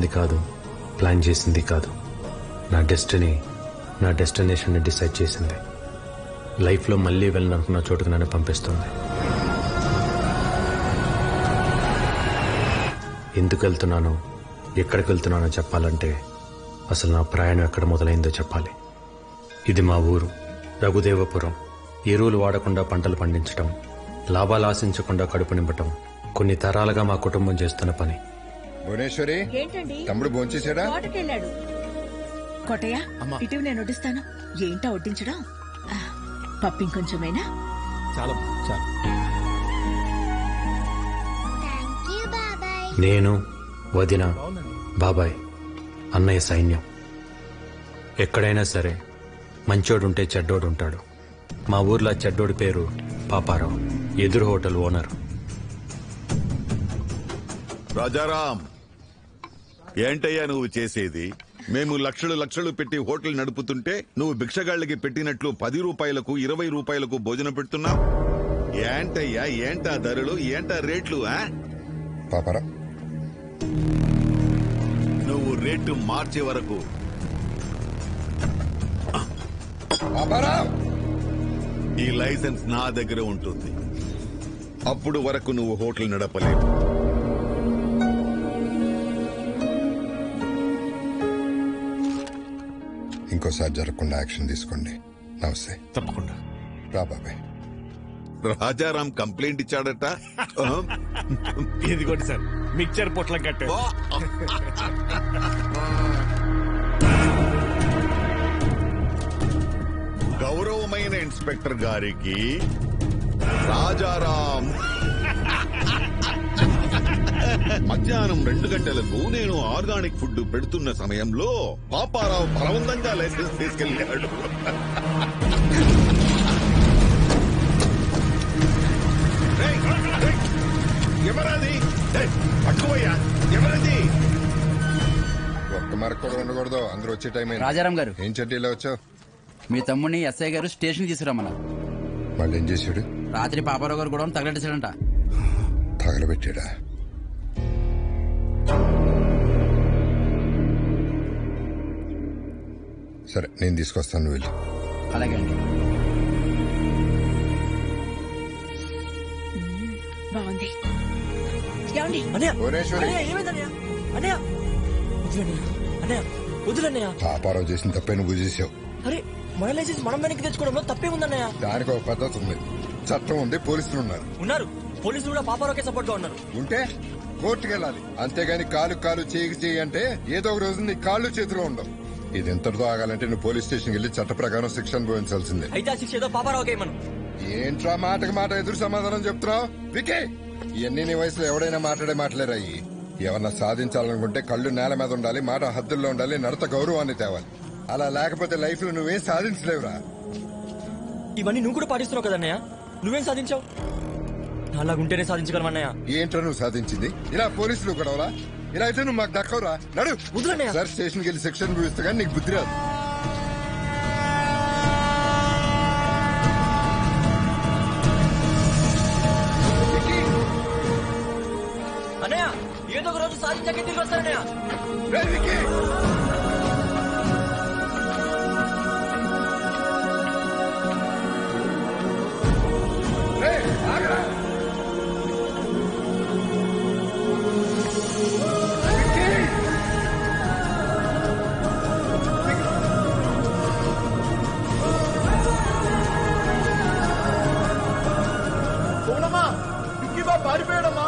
చేసింది కాదు, ప్లాన్ చేసింది కాదు. నా డెస్టినీ నా డెస్టినేషన్ని డిసైడ్ చేసింది. లైఫ్లో మళ్ళీ వెళ్ళాలనుకున్న చోటుకు నన్ను పంపిస్తుంది. ఎందుకు వెళ్తున్నానో, ఎక్కడికి వెళ్తున్నానో చెప్పాలంటే అసలు నా ప్రయాణం ఎక్కడ మొదలైందో చెప్పాలి. ఇది మా ఊరు రఘుదేవపురం. ఎరువులు వాడకుండా పంటలు పండించటం, లాభాలు ఆశించకుండా కడుపు నింపటం కొన్ని తరాలుగా మా కుటుంబం చేస్తున్న పని. భువనేశ్వరి, తమ్ముడు భోంచేశాడా? కోటయ్య, ఇటు నేను వడ్డిస్తాను. ఏంటా వడ్డించడం? పప్పు ఇంకొంచెమేనా? చాలా చాలా. నేను, వదిన, బాబాయ్, అన్నయ్య సైన్యం. ఎక్కడైనా సరే మంచోడుంటే చెడ్డోడు ఉంటాడు. మా ఊర్లో చెడ్డోడి పేరు పాపారావు, ఎదురు హోటల్ ఓనర్. రాజారాం, ఏంటయ్యా నువ్వు చేసేది? మేము లక్షలు లక్షలు పెట్టి హోటల్ నడుపుతుంటే నువ్వు భిక్షగాళ్ళకి పెట్టినట్లు 10 రూపాయలకు 20 రూపాయలకు భోజనం పెడుతున్నావు. ఏంటయ్యా, ఏంటా ధరలు, ఏంటా రేట్లు? పాపారా, నువ్వు రేటు మార్చే వరకు ఈ లైసెన్స్ నా దగ్గర ఉంటుంది. అప్పుడు వరకు నువ్వు హోటల్ నడపలేవు. ఇంకోసారి జరగకుండా యాక్షన్ తీసుకోండి. నమస్తే. తప్పకుండా రా బాబాయ్. రాజారాం కంప్లైంట్ ఇచ్చాడట. ఇదిగోండి సార్, మిక్చర్ పొట్లం కట్టే. గౌరవమైన ఇన్స్పెక్టర్ గారికి రాజారాం మధ్యాహ్నం 2 గంటలకు నేను ఆర్గానిక్ ఫుడ్ పెడుతున్న సమయంలో పాపారావు బలవంతంగా లైసెన్స్ తీసుకెళ్లాడు. ఎవరది? పట్టుకోయ్యా, ఎవరది? ఒక్క మరకు కూడా ఉండకూడదు. అందరూ వచ్చే టైం అయింది. రాజారాం గారు, ఏం చెడ్డీలో వచ్చావు? మీ తమ్ముడిని ఎస్ఐ గారు స్టేషన్ తీసుకురమ్మన్నారు. మళ్ళీ ఏం చేశాడు? రాత్రి పాపారావు గారు కూడా తగలెట్టేశాడంట. తగలబెట్టాడా? సరే, నేను తీసుకొస్తాను, వెళ్ళి. అలాగే అండి. బాగుంది. భువనేశ్వరి, పాపారావు చేసిన తప్పే నువ్వు చేసావు. అరే, మన లైసెన్స్ మనం వెనక్కి తెచ్చుకోవడంలో తప్పే ఉందన్నయ్య. దానికి ఒక పద్ధతి ఉంది, చట్టం ఉంది, పోలీసులు ఉన్నారు. పోలీసులు కూడా పాపారావుకే సపోర్ట్ గా ఉన్నారు. ఉంటే కోర్టుకు వెళ్ళాలి. అంతేగాని కాలు చేయి అంటే ఏదో ఒక రోజు నీ కాళ్ళు చేతిలో ఉండవు. ఇది ఎంతటితో ఆగాలంటే నువ్వు పోలీస్ స్టేషన్కి వెళ్ళి చట్ట ప్రకారం శిక్ష అనుభవించాల్సిందే. అయితే ఆ శిక్ష ఏదో పాపారావుకే మనం. ఏంట్రా మాటకి మాట ఎదురు సమాధానం చెప్తున్నావు? వికే, ఇవన్నీ నీ వయసులో ఎవడైనా మాట్లాడే మాటలేరాయి. ఎవరన్నా సాధించాలనుకుంటే కళ్ళు నేల మీద ఉండాలి, మాట హద్దుల్లో ఉండాలి, నడత గౌరవాన్ని తేవాలి. అలా లేకపోతే లైఫ్ లో నువ్వేం సాధించలేవురా. ఇవన్నీ నువ్వు కూడా పాటిస్తున్నావు కదన్నయ్య. నువ్వేం సాధించావు? అలాగుంటేనే సాధించగలమన్నయ్య. ఏంట్రా నువ్వు సాధించింది? ఇలా పోలీసులు గొడవలా? ఇలా అయితే నువ్వు మాకు దక్కవురా. నడు సార్, స్టేషన్కి వెళ్ళి శిక్షణ అనుభవిస్తా కానీ నీకు బుద్ధి రాదు. అన్నయ్య, ఏదో ఒక రోజు సాధించాకే తిరిగి వస్తానన్నయ్య. పారిపోయాడమ్మా.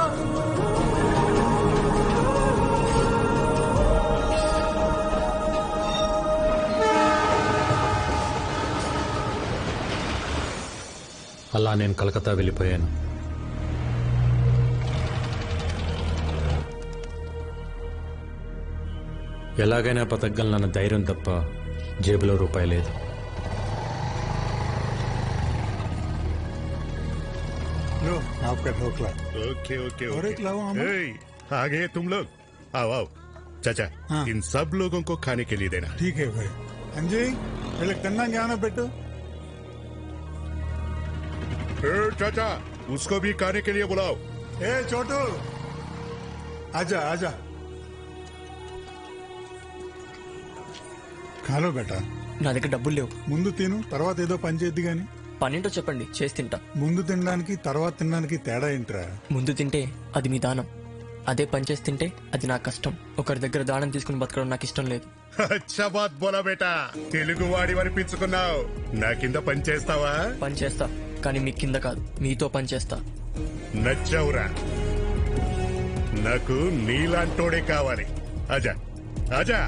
అలా నేను కలకత్తా వెళ్ళిపోయాను. ఎలాగైనా బతకగలనన్న ధైర్యం తప్ప జేబులో రూపాయి లేదు. आपका ढोकला। ओके ओके और एक लाओ हम। आ गए तुम लोग, आओ आओ। चाचा, हाँ। इन सब लोगों को खाने के लिए देना। ठीक है भाई। अंजी, पहले कन्ना ज्ञान बेटो। चाचा, उसको भी खाने के लिए बुलाओ। ए छोटू, आजा आजा। కాలో బేటా నా దగ్గర డబ్బులు లేవు. ముందు తిను, తర్వాత ఏదో పని చేద్ది గాని. పనేంటో చెప్పండి, చేసి తింటా. ముందు తినడానికి తర్వాత తినడానికి తేడా ఏంట్రా? ముందు తింటే అది మీ దానం, అదే పని చేసి తింటే అది నా కష్టం. ఒకరి దగ్గర దానం తీసుకుని బతకడం నాకు ఇష్టం లేదు. అచ్చా బాత్ బోలా బేటా, తెలుగు వాడి అనిపించుకున్నావు. నా కింద పని చేస్తావా? పని చేస్తా, కానీ మీ కింద కాదు, మీతో పని చేస్తా. నచ్చావురా, నాకు నీలాంటోడే కావాలి. ఆజా ఆజా.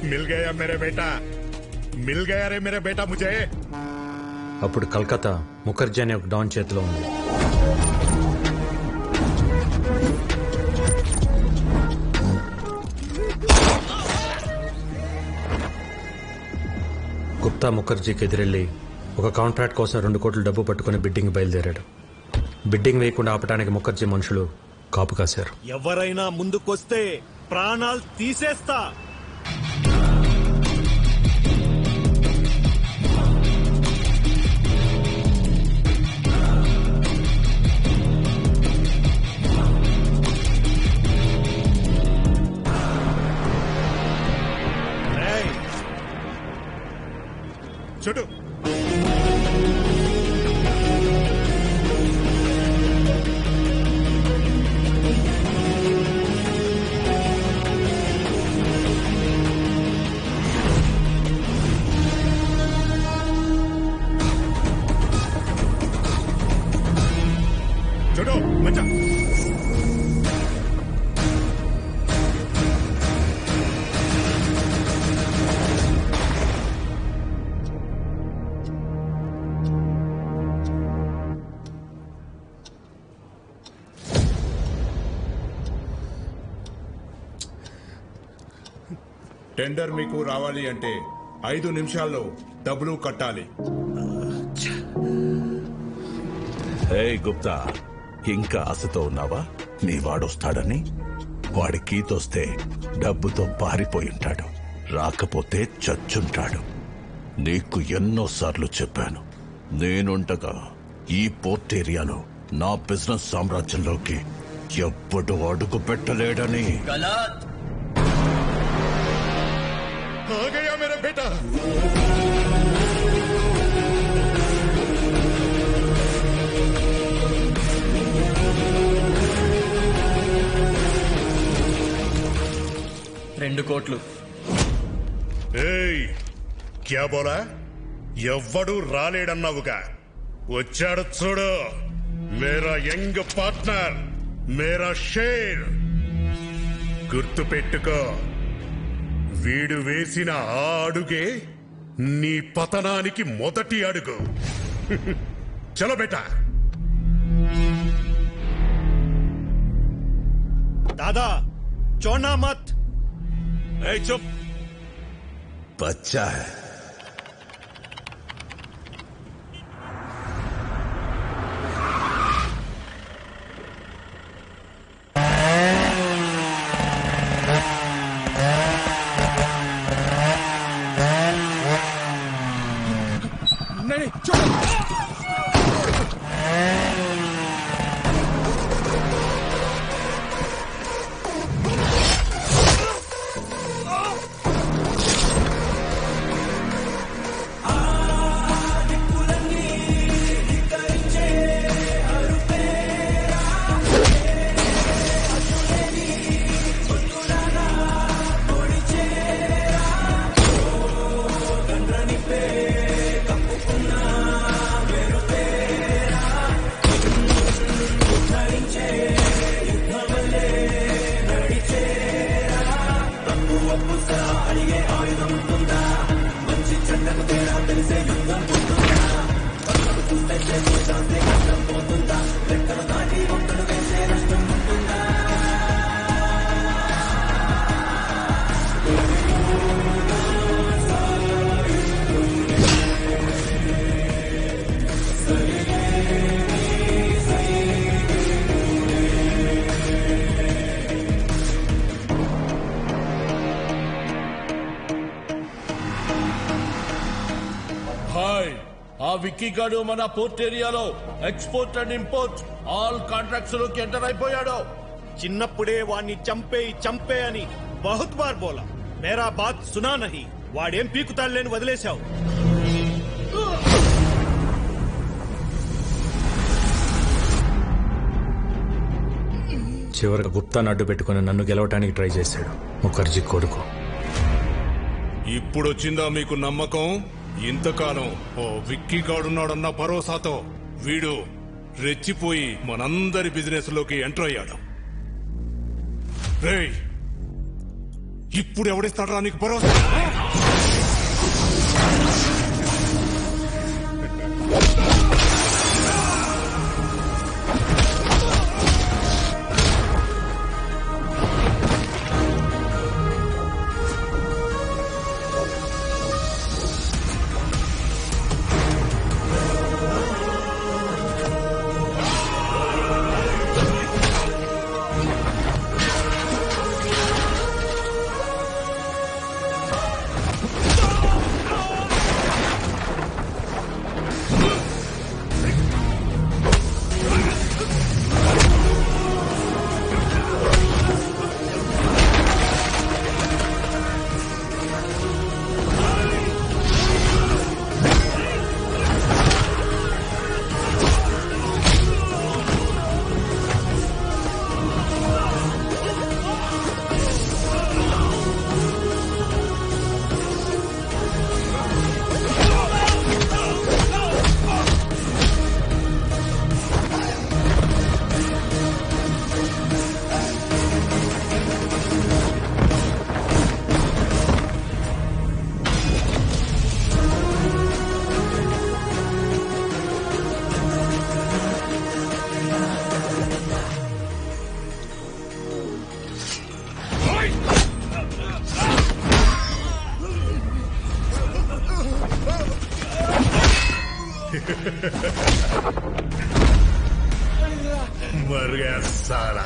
మిల్ గయా మేరే బేటా, మిల్ గయా రే మేరే బేటా ముజే. అప్పుడు కలకత్తా ముఖర్జీ అనే ఒక డాన్ చేతిలో ఉంది. గుప్తా ముఖర్జీకి ఎదురెళ్లి ఒక కాంట్రాక్ట్ కోసం 2 కోట్ల డబ్బు పట్టుకుని బిడ్డింగ్ బయలుదేరాడు. బిడ్డింగ్ వేయకుండా ఆపడానికి ముఖర్జీ మనుషులు కాపు కాశారు. ఎవరైనా ముందుకొస్తే ప్రాణాలు తీసేస్తా. చూడు, చూడు మచ్చా. టెండర్ మీకు రావాలి అంటే 5 నిమిషాల్లో డబ్బులు కట్టాలి. హే గుప్తా, ఇంకా ఆశతో ఉన్నావా? నీ వాడొస్తాడని? వాడి కీతొస్తే డబ్బుతో పారిపోయి ఉంటాడు, రాకపోతే చచ్చుంటాడు. నీకు ఎన్నోసార్లు చెప్పాను, నేనుండగా ఈ పోర్ట్ ఏరియాలో నా బిజినెస్ సామ్రాజ్యంలోకి ఎప్పుడు అడుగు పెట్టలేడని. आ गया मेरा बेटा. రెండు కోట్లు. ఏయ్, క్యా బోలా? ఎవ్వడు రాలేడన్నావుగా, వచ్చాడు చూడు. మేరా యంగ్ పార్ట్నర్, మేరా షేర్. గుర్తు పెట్టుకో, వీడు వేసిన ఆ అడుగే నీ పతనానికి మొదటి అడుగు. చలో బేటా. దాదా చోనా మత్. ఏ చుప్. బచ్చా హై. విక్కీ గాడు మన పోర్ట్ ఏరియాలో export and import all contracts లోకి ఎంటర్ అయిపోయాడు. చిన్నప్పుడే వాణ్ణి చంపే చంపే అని బహుత్ బార్ బోలా. మేరా బాత్ సునా నహి. వాడేం పీకుతాడులేని వదిలేశావు. చివరికి గుప్తాను అడ్డు పెట్టుకుని నన్ను గెలవటానికి ట్రై చేశాడు ముఖర్జీ కొడుకు. ఇప్పుడొచ్చిందా మీకు నమ్మకం? ఇంతకాలం ఓ విక్కీ గాడున్నాడన్న భరోసాతో వీడు రెచ్చిపోయి మనందరి బిజినెస్ లోకి ఎంటర్ అయ్యాడు. రేయ్, ఇప్పుడు ఎవడిస్తాడరా నీకు భరోసా? मर गया साला।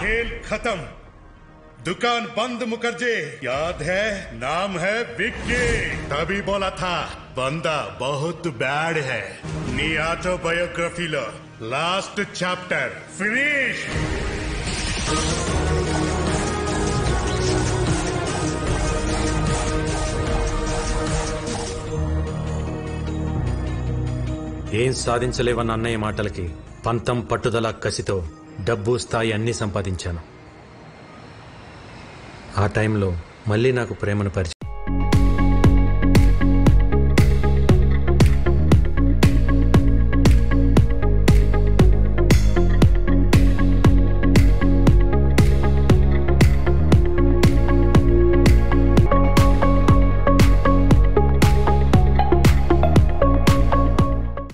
खेल खत्म, दुकान बंद। मुखर्जी याद है, नाम है विक्की। तभी बोला था बंदा बहुत बैड है। नी ऑटोबायोग्राफीलो लास्ट चैप्टर फिनिश। ఏం సాధించలేవన్న అన్నయ్య మాటలకి పంతం పట్టుదల కసితో డబ్బు స్థాయి అన్నీ సంపాదించాను. ఆ టైంలో మళ్ళీ నాకు ప్రేమను పరిచయం